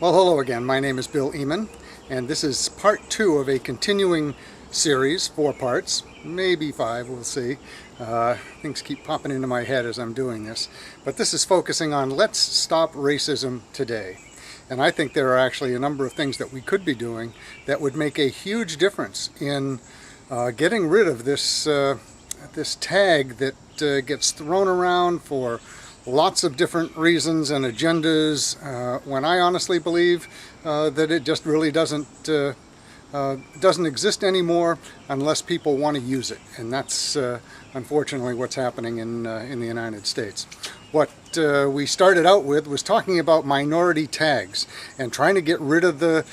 Well, hello again. My name is Bill Eman, and this is part 2 of a continuing series, 4 parts, maybe 5, we'll see. Things keep popping into my head as I'm doing this. But this is focusing on Let's Stop Racism Today. And I think there are actually a number of things that we could be doing that would make a huge difference in getting rid of this, this tag that gets thrown around for lots of different reasons and agendas, when I honestly believe that it just really doesn't exist anymore unless people want to use it. And that's unfortunately what's happening in the United States. What we started out with was talking about minority tags and trying to get rid of the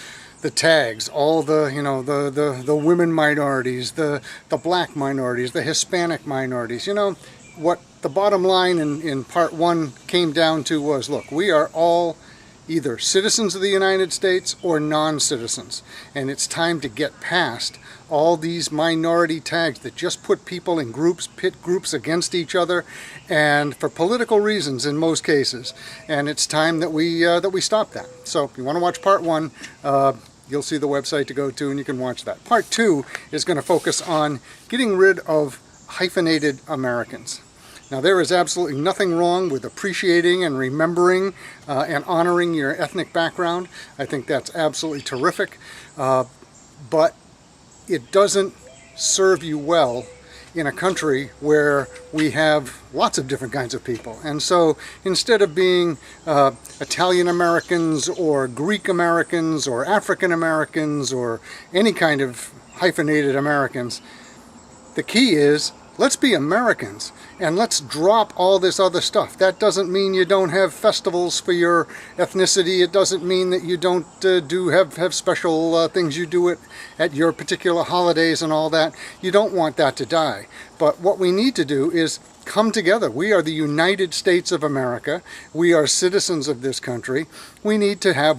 tags, all the, you know, the women minorities, the black minorities, the Hispanic minorities. You know, what the bottom line in part 1 came down to was, look, we are all either citizens of the United States or non-citizens, and it's time to get past all these minority tags that just put people in groups, pit groups against each other, and for political reasons in most cases. And it's time that we stop that. So if you want to watch part 1, you'll see the website to go to and you can watch that. Part 2 is going to focus on getting rid of hyphenated Americans. Now, there is absolutely nothing wrong with appreciating and remembering and honoring your ethnic background. I think that's absolutely terrific, but it doesn't serve you well in a country where we have lots of different kinds of people. And so instead of being Italian Americans or Greek Americans or African Americans or any kind of hyphenated Americans, the key is, let's be Americans and let's drop all this other stuff. That doesn't mean you don't have festivals for your ethnicity. It doesn't mean that you don't have special things you do at your particular holidays and all that. You don't want that to die. But what we need to do is come together. We are the United States of America. We are citizens of this country. We need to have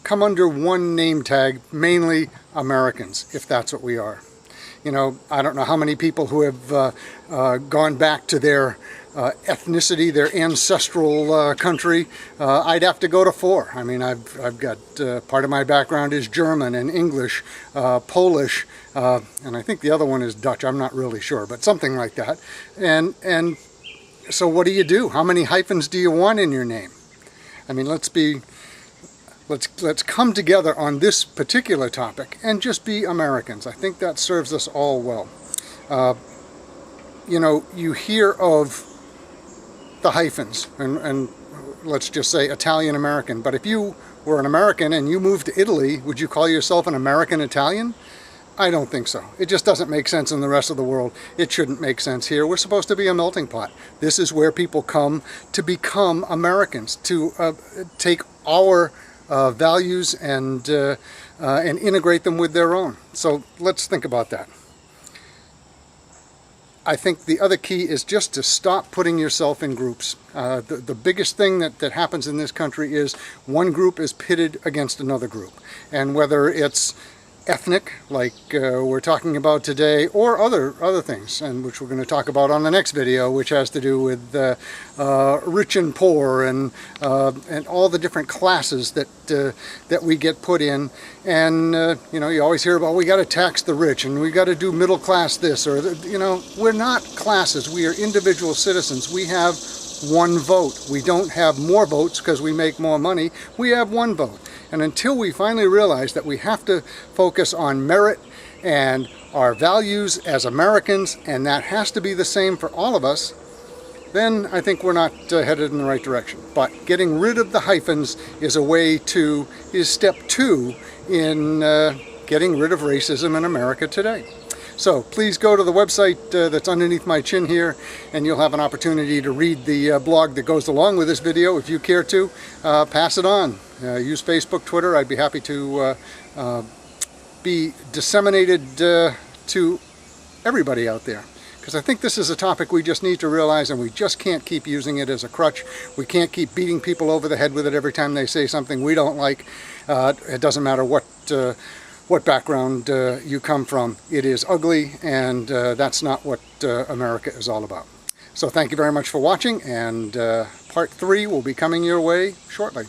come under one name tag, mainly Americans, if that's what we are. You know, I don't know how many people who have gone back to their ethnicity, their ancestral country. I'd have to go to 4. I mean, I've got part of my background is German and English, Polish, and I think the other one is Dutch. I'm not really sure, but something like that. And so what do? How many hyphens do you want in your name? I mean, Let's come together on this particular topic and just be Americans. I think that serves us all well. You know, you hear of the hyphens, and let's just say Italian American, but if you were an American and you moved to Italy, would you call yourself an American Italian? I don't think so. It just doesn't make sense in the rest of the world. It shouldn't make sense here. We're supposed to be a melting pot. This is where people come to become Americans, to take our values and integrate them with their own. So let's think about that. I think the other key is just to stop putting yourself in groups. The biggest thing that happens in this country is one group is pitted against another group. And whether it's ethnic, like we're talking about today, or other things, and which we're going to talk about on the next video, which has to do with rich and poor and all the different classes that we get put in. And you know, you always hear about, we got to tax the rich and we got to do middle class this, or you know, we're not classes. We are individual citizens. We have one vote. We don't have more votes because we make more money. We have one vote. And until we finally realize that we have to focus on merit and our values as Americans, and that has to be the same for all of us, then I think we're not headed in the right direction. But getting rid of the hyphens is step 2 in getting rid of racism in America today. So please go to the website that's underneath my chin here, and you'll have an opportunity to read the blog that goes along with this video. If you care to, pass it on. Use Facebook, Twitter. I'd be happy to be disseminated to everybody out there. Because I think this is a topic we just need to realize, and we just can't keep using it as a crutch. We can't keep beating people over the head with it every time they say something we don't like. It doesn't matter what background you come from. It is ugly, and that's not what America is all about. So thank you very much for watching, and part 3 will be coming your way shortly.